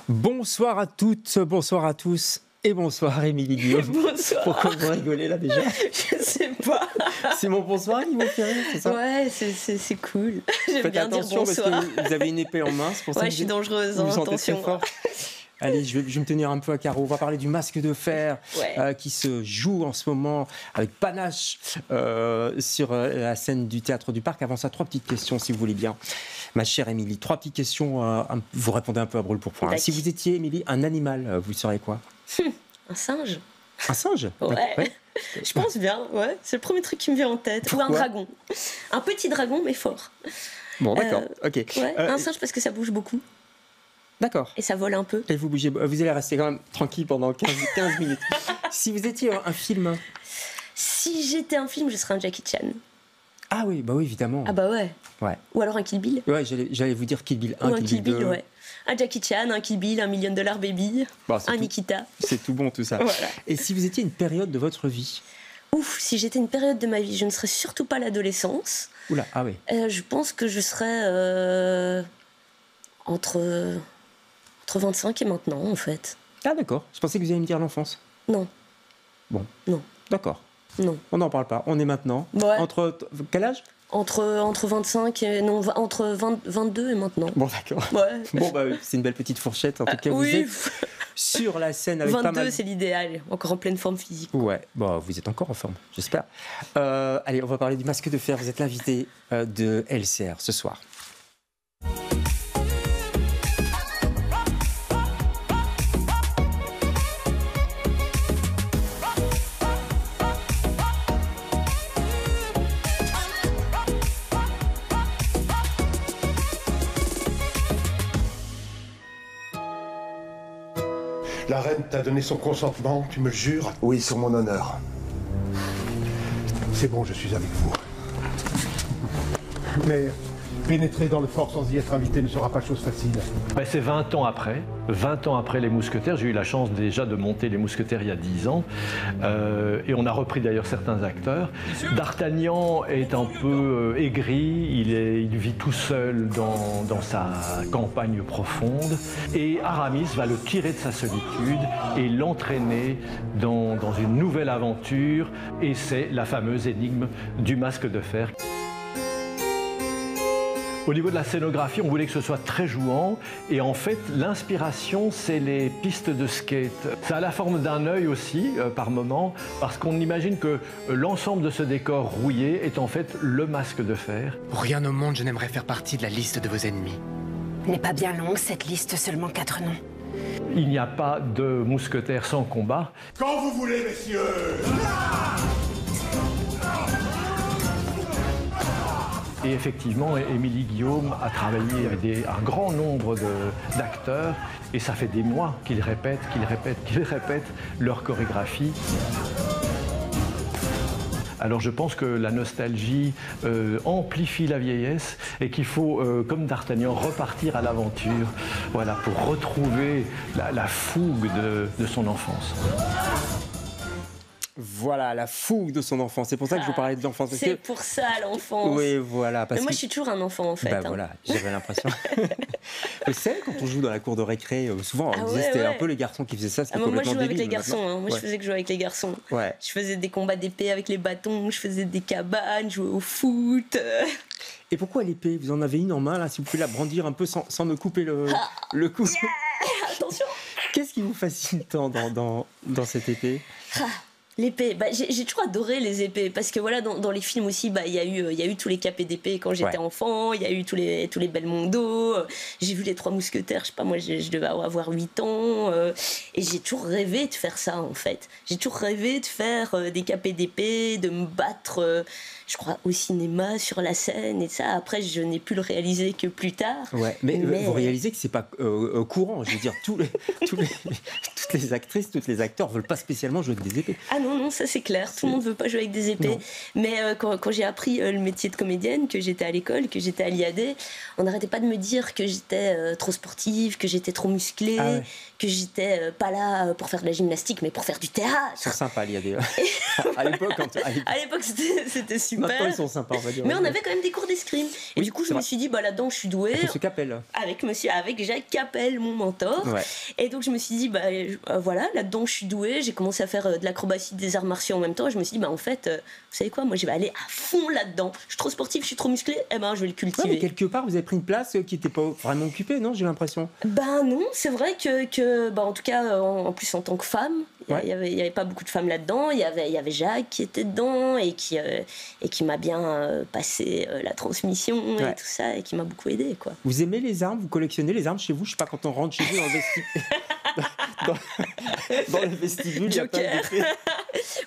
Bonsoir à toutes, bonsoir à tous et bonsoir Émilie Guillaume. Bonsoir. Pourquoi vous rigolez là déjà? Je sais pas. C'est mon bonsoir qui vous fait rire, c'est ça? Ouais, c'est cool. J'aime Faites bien dire attention parce bonsoir. que vous avez une épée en main, c'est pour ça Ouais, que je suis dangereuse, vous hein, sentez très attention. fort. Allez, je vais me tenir un peu à carreau. On va parler du Masque de Fer Ouais. qui se joue en ce moment avec panache sur la scène du Théâtre du Parc. Avant ça, 3 petites questions si vous voulez bien. Ma chère Émilie, 3 petites questions. Vous répondez un peu à brûle pour point. D'accord. Si vous étiez, Émilie, un animal, vous seriez quoi? Un singe. Un singe? Ouais. Je pense bien, ouais. C'est le premier truc qui me vient en tête. Pourquoi? Ou un dragon. Un petit dragon, mais fort. Bon, d'accord. Ok. Ouais, un singe parce que ça bouge beaucoup D'accord. et ça vole un peu. Et vous bougez, vous allez rester quand même tranquille pendant 15 minutes. Si vous étiez un film. Si j'étais un film, je serais un Jackie Chan. Ah oui, bah oui, évidemment. Ah bah ouais. Ouais. Ou alors un Kill Bill. Ouais, j'allais vous dire Kill Bill 1, Ou un Kill Bill, 2. ouais. Un Jackie Chan, un Kill Bill, un $1 Million Baby, Bon, c'est un tout- Nikita. C'est tout bon tout ça. Voilà. Et si vous étiez une période de votre vie? Ouf, si j'étais une période de ma vie, je ne serais surtout pas l'adolescence. Oula, ah oui. Je pense que je serais entre 25 et maintenant, en fait. Ah d'accord, je pensais que vous alliez me dire l'enfance. Non, Bon. Non. D'accord, non. on n'en parle pas, on est maintenant. Ouais. Entre quel âge? Entre 25 et... Non, entre 22 et maintenant. Bon d'accord. Ouais. Bon bah c'est une belle petite fourchette, en tout cas vous Oui, êtes sur la scène avec pas 22 mal... c'est l'idéal, encore en pleine forme physique. Ouais, bon, vous êtes encore en forme, j'espère. Allez, on va parler du Masque de Fer. Vous êtes l'invité de LCR ce soir. La reine t'a donné son consentement, tu me le jures? Oui, sur mon honneur. C'est bon, je suis avec vous. Mais pénétrer dans le fort sans y être invité ne sera pas chose facile. Ben, c'est 20 ans après les Mousquetaires. J'ai eu la chance déjà de monter les Mousquetaires il y a 10 ans. Et on a repris d'ailleurs certains acteurs. D'Artagnan est un peu aigri, il vit tout seul dans sa campagne profonde. Et Aramis va le tirer de sa solitude et l'entraîner dans une nouvelle aventure. Et c'est la fameuse énigme du Masque de Fer. Au niveau de la scénographie, on voulait que ce soit très jouant. Et en fait, l'inspiration, c'est les pistes de skate. Ça a la forme d'un œil aussi, par moment, parce qu'on imagine que l'ensemble de ce décor rouillé est en fait le Masque de Fer. Pour rien au monde, je n'aimerais faire partie de la liste de vos ennemis. N'est pas bien longue cette liste, seulement 4 noms. Il n'y a pas de mousquetaire sans combat. Quand vous voulez, messieurs! Et effectivement, Émilie Guillaume a travaillé avec un grand nombre d'acteurs et ça fait des mois qu'ils répètent leur chorégraphie. Alors je pense que la nostalgie amplifie la vieillesse et qu'il faut, comme D'Artagnan, repartir à l'aventure, voilà, pour retrouver la fougue de son enfance. Voilà, la fougue de son enfance. C'est pour ça que je vous parlais de l'enfance. parce C'est que- pour ça l'enfance. Oui, voilà. Parce Mais moi que... je suis toujours un enfant en fait. Bah hein. voilà, j'avais l'impression. Vous savez, quand on joue dans la cour de récré, souvent on Ah disait ouais, c'était ouais. un peu les garçons qui faisaient ça, c'était Ah, moi je complètement jouais avec débile. les garçons, hein. Moi Ouais. je faisais que jouer avec les garçons. Ouais. Je faisais des combats d'épée avec les bâtons, je faisais des cabanes, je jouais au foot. Et pourquoi l'épée? Vous en avez une en main là, si vous pouvez la brandir un peu sans me couper le cou. Attention. Qu'est-ce qui vous fascine tant dans cette épée? L'épée, bah, j'ai toujours adoré les épées parce que voilà dans les films aussi bah il y a eu tous les capés d'épée quand j'étais Ouais. enfant, il y a eu tous les Belmondo, j'ai vu les 3 mousquetaires, je sais pas moi je devais avoir 8 ans et j'ai toujours rêvé de faire ça en fait. J'ai toujours rêvé de faire des capés d'épée, de me battre je crois au cinéma sur la scène et ça après je n'ai pu le réaliser que plus tard. Ouais, mais vous réalisez que c'est pas courant. Je veux dire, toutes les actrices, tous les acteurs veulent pas spécialement jouer avec des épées. Ah non, ça c'est clair. Tout le monde veut pas jouer avec des épées. Non. Mais quand j'ai appris le métier de comédienne, que j'étais à l'école, que j'étais à l'IAD, on n'arrêtait pas de me dire que j'étais trop sportive, que j'étais trop musclée, que j'étais pas là pour faire de la gymnastique, mais pour faire du théâtre. Ils sont sympas, l'IAD. À l'époque, à l'époque, c'était super. Maintenant, ils sont sympas, on va dire. Mais on avait quand même des cours d'escrime. Et du coup, je me suis dit, là-dedans, je suis douée. Avec M. Capel. Avec Jacques Capel, mon mentor. Ouais. Et donc, je me suis dit, voilà, là-dedans, je suis douée. J'ai commencé à faire de l'acrobatie, des arts martiaux en même temps. Et je me suis dit, en fait, vous savez quoi, moi, je vais aller à fond là-dedans. Je suis trop sportive, je suis trop musclée. Je vais le cultiver. Mais quelque part, vous avez pris une place qui n'était pas vraiment occupée, non, j'ai l'impression. Non, c'est vrai que en tout cas, en plus, en tant que femme, il y avait pas beaucoup de femmes là-dedans. Il y avait Jacques qui était dedans et qui m'a bien passé la transmission et tout ça, et qui m'a beaucoup aidée, quoi. Vous aimez les armes? Vous collectionnez les armes chez vous? Je sais pas, quand on rentre chez vous dans le vestibule. dans le vestibule, il y a plein d'épées.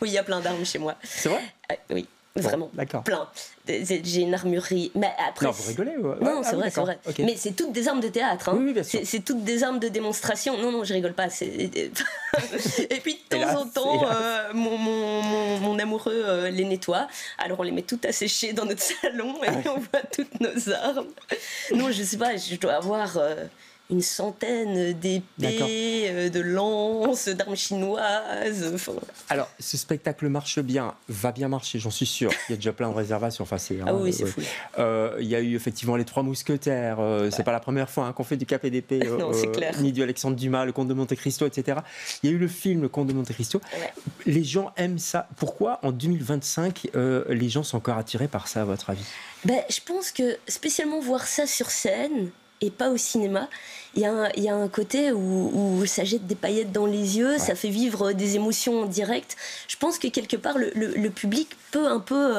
Oui, il y a plein d'armes chez moi. C'est vrai? Oui. Vraiment, d'accord. Plein. J'ai une armurerie. Mais après, non, vous rigolez? Non, c'est vrai, c'est vrai. Okay. Mais c'est toutes des armes de théâtre. Hein. Oui, bien sûr. C'est toutes des armes de démonstration. Non, je rigole pas. Et puis de temps en temps, mon amoureux les nettoie. Alors on les met toutes à sécher dans notre salon et on voit toutes nos armes. Non, je sais pas, je dois avoir... une centaine d'épées, de lances, d'armes chinoises. Alors, ce spectacle marche bien, va bien marcher, j'en suis sûr. Il y a déjà plein de réservations. Enfin, c'est fou. Il y a eu effectivement les Trois Mousquetaires. C'est pas la première fois qu'on fait du Cap et d'épée. Non, c'est clair. Ni du Alexandre Dumas, le Comte de Monte Cristo, etc. Il y a eu le film Le Comte de Monte Cristo. Ouais. Les gens aiment ça. Pourquoi, en 2025, les gens sont encore attirés par ça, à votre avis? Je pense que, spécialement voir ça sur scène et pas au cinéma, il y a un côté où ça jette des paillettes dans les yeux, ça fait vivre des émotions directes. Je pense que quelque part le public peut un peu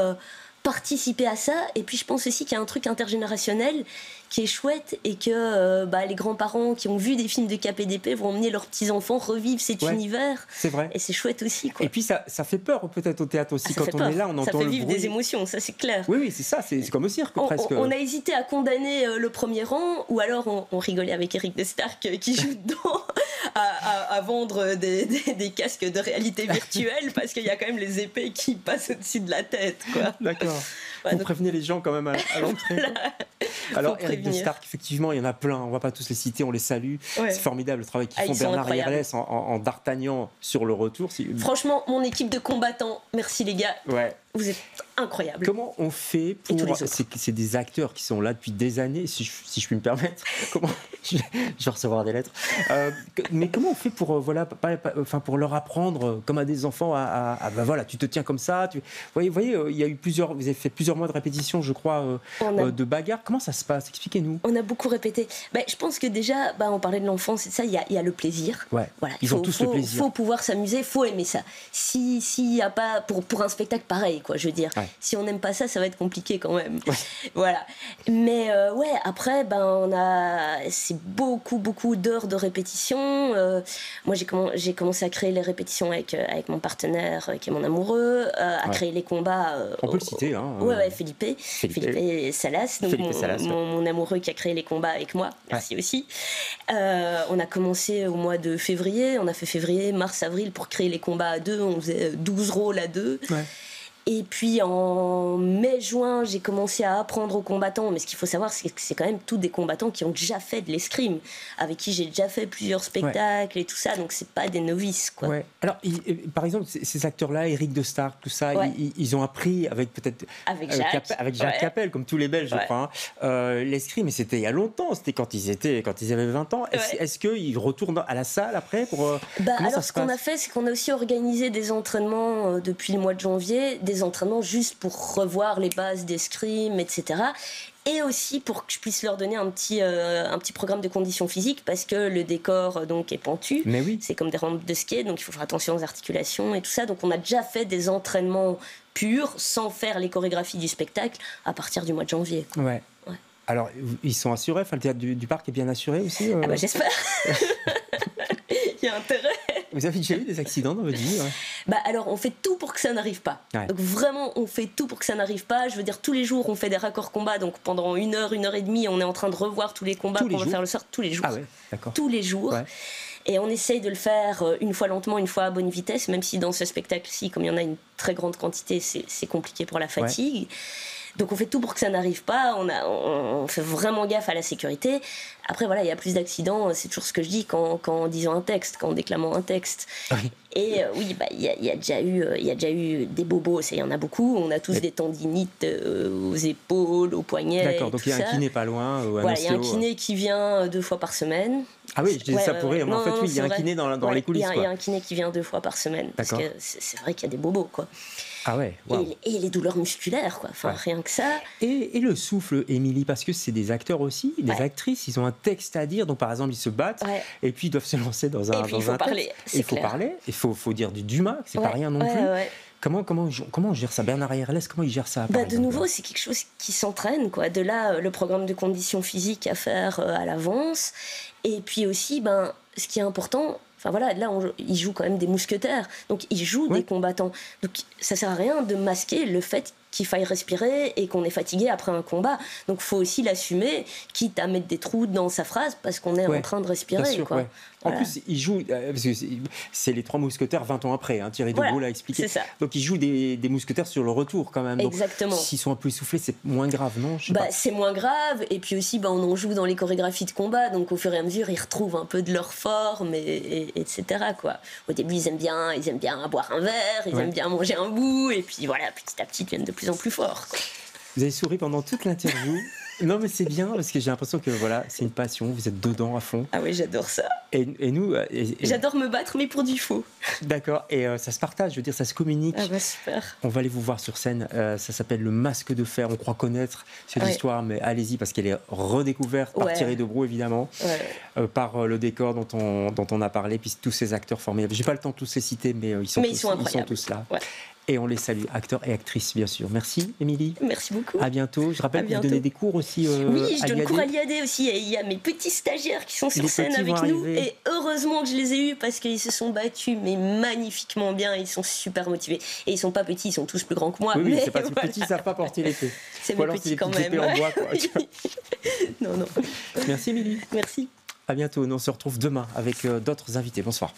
participer à ça, et puis je pense aussi qu'il y a un truc intergénérationnel qui est chouette, et que les grands-parents qui ont vu des films de Cap et d'épée vont emmener leurs petits-enfants revivre cet univers. C'est vrai. Et c'est chouette aussi, quoi. Et puis ça fait peur peut-être au théâtre aussi, quand on est là, on entend le bruit. Ça fait vivre des émotions, ça c'est clair. Oui, c'est ça, c'est comme au cirque presque. On a hésité à condamner le premier rang, ou alors on rigolait avec Eric Destark qui joue dedans, à vendre des casques de réalité virtuelle, parce qu'il y a quand même les épées qui passent au-dessus de la tête, quoi. D'accord. Vous prévenez les gens quand même à l'entrée. Alors, Eric Destark, effectivement, il y en a plein. On ne va pas tous les citer, on les salue. Ouais. C'est formidable le travail qu'ils font. Bernard Hierlès en D'Artagnan sur le retour. Franchement, mon équipe de combattants, merci les gars. Ouais. Vous êtes incroyables. Comment on fait pour... C'est des acteurs qui sont là depuis des années, si je puis me permettre. Je vais recevoir des lettres. Mais comment on fait pour, pour leur apprendre, comme à des enfants, voilà, tu te tiens comme ça. Vous voyez, il y a eu vous avez fait plusieurs mois de répétition, je crois, de bagarre. Comment ça se passe? Expliquez-nous. On a beaucoup répété. Je pense que déjà, on parlait de l'enfance, c'est ça, il y a le plaisir. Ouais. Voilà, ils ont tous le plaisir. Il faut pouvoir s'amuser, il faut aimer ça. S'il n'y a pas, pour un spectacle pareil, quoi, je veux dire, si on n'aime pas ça, ça va être compliqué quand même. Ouais. Voilà. Mais après, c'est beaucoup d'heures de répétition. Moi, j'ai commencé à créer les répétitions avec mon partenaire, qui est mon amoureux, à créer les combats. On peut le citer, hein. Philippe Salas, donc mon amoureux qui a créé les combats avec moi. Merci aussi. On a commencé au mois de février. On a fait février, mars, avril pour créer les combats à deux. On faisait 12 rôles à deux. Ouais. Et puis en mai-juin, j'ai commencé à apprendre aux combattants. Mais ce qu'il faut savoir, c'est que c'est quand même tous des combattants qui ont déjà fait de l'escrime, avec qui j'ai déjà fait plusieurs spectacles et tout ça. Donc c'est pas des novices, quoi. Ouais. Alors, par exemple, ces acteurs-là, Eric Destark, tout ça, ils ont appris avec peut-être avec Jacques Capel, comme tous les Belges, je crois, l'escrime. Mais c'était il y a longtemps. C'était quand ils avaient 20 ans. Est-ce qu'ils retournent à la salle après pour alors ce qu'on a fait, c'est qu'on a aussi organisé des entraînements depuis le mois de janvier. Des entraînements juste pour revoir les bases d'escrime, etc. Et aussi pour que je puisse leur donner un petit programme de conditions physiques, parce que le décor donc est pentu. Mais oui. C'est comme des rampes de skate, donc il faut faire attention aux articulations et tout ça. Donc on a déjà fait des entraînements purs, sans faire les chorégraphies du spectacle, à partir du mois de janvier. Ouais. Alors, ils sont assurés? Enfin, le théâtre du Parc est bien assuré aussi? J'espère. Il y a intérêt. Vous avez déjà eu des accidents dans votre vie? Alors, on fait tout pour que ça n'arrive pas. Ouais. Donc, vraiment, on fait tout pour que ça n'arrive pas. Je veux dire, tous les jours, on fait des raccords combats. Donc, pendant 1 heure et demie, on est en train de revoir tous les combats qu'on va faire le soir, tous les jours. Ah ouais, d'accord. Tous les jours. Ouais. Et on essaye de le faire une fois lentement, une fois à bonne vitesse, même si dans ce spectacle-ci, comme il y en a une très grande quantité, c'est compliqué pour la fatigue. Donc on fait tout pour que ça n'arrive pas, on fait vraiment gaffe à la sécurité. Après voilà, il y a plus d'accidents, c'est toujours ce que je dis quand disant un texte, quand déclamant un texte. Et oui, il y a déjà eu des bobos, il y en a beaucoup, on a tous des tendinites aux épaules, aux poignets. D'accord, donc il y a un kiné pas loin. Voilà, il y a un kiné qui vient 2 fois par semaine. Ah oui, je disais ça pour rire, mais en fait, oui, il y a un kiné dans les coulisses. Il y a un kiné qui vient 2 fois par semaine, parce que c'est vrai qu'il y a des bobos, quoi. Ah ouais, wow. Et les douleurs musculaires, quoi. Enfin, rien que ça. Et le souffle, Émilie, parce que c'est des acteurs aussi, des actrices, ils ont un texte à dire, donc par exemple, ils se battent, et puis ils doivent se lancer dans un texte. Il faut parler, il faut parler, il faut dire du Dumas, c'est pas rien non plus. Comment on gère ça? Bernard Airles, comment il gère ça? De nouveau, c'est quelque chose qui s'entraîne, quoi. De là, le programme de conditions physiques à faire à l'avance. Et puis aussi, ce qui est important... Enfin voilà, là, ils jouent quand même des mousquetaires, donc ils jouent des combattants. Donc ça sert à rien de masquer le fait qu'il faille respirer et qu'on est fatigué après un combat. Donc il faut aussi l'assumer, quitte à mettre des trous dans sa phrase parce qu'on est en train de respirer. Bien sûr, quoi. En plus, ils jouent, parce que c'est les 3 mousquetaires 20 ans après, Thierry de Gaulle l'a expliqué. C'est ça. Donc ils jouent des mousquetaires sur le retour quand même. Donc, exactement. S'ils sont un peu essoufflés, c'est moins grave, non? C'est moins grave, et puis aussi on en joue dans les chorégraphies de combat, donc au fur et à mesure ils retrouvent un peu de leur forme, etc. quoi. Au début ils aiment bien boire un verre, ils aiment bien manger un bout, et puis voilà, petit à petit ils deviennent de plus en plus forts. Quoi. Vous avez souri pendant toute l'interview. Non mais c'est bien parce que j'ai l'impression que voilà, c'est une passion, vous êtes dedans à fond. Ah oui, j'adore ça. Et nous... J'adore me battre mais pour du faux. D'accord, et ça se partage, je veux dire, ça se communique. Ah super. On va aller vous voir sur scène, ça s'appelle Le Masque de Fer, on croit connaître cette histoire, mais allez-y parce qu'elle est redécouverte par Thierry Debroux évidemment, par le décor dont on a parlé, puis tous ces acteurs formidables. J'ai pas le temps de tous les citer, mais ils sont tous là. Ouais. Et on les salue, acteurs et actrices, bien sûr. Merci, Émilie. Merci beaucoup. À bientôt. Je rappelle que vous donnez des cours aussi oui, je donne cours à l'IAD aussi. Et il y a mes petits stagiaires qui sont sur scène avec nous. Et heureusement que je les ai eus parce qu'ils se sont battus, mais magnifiquement bien. Ils sont super motivés. Et ils sont pas petits, ils sont tous plus grands que moi. Oui, mais c'est pas si petits, ils savent pas porter l'épée. C'est mes petits quand même. En bois, quoi. Non. Merci, Émilie. Merci. À bientôt. On se retrouve demain avec d'autres invités. Bonsoir.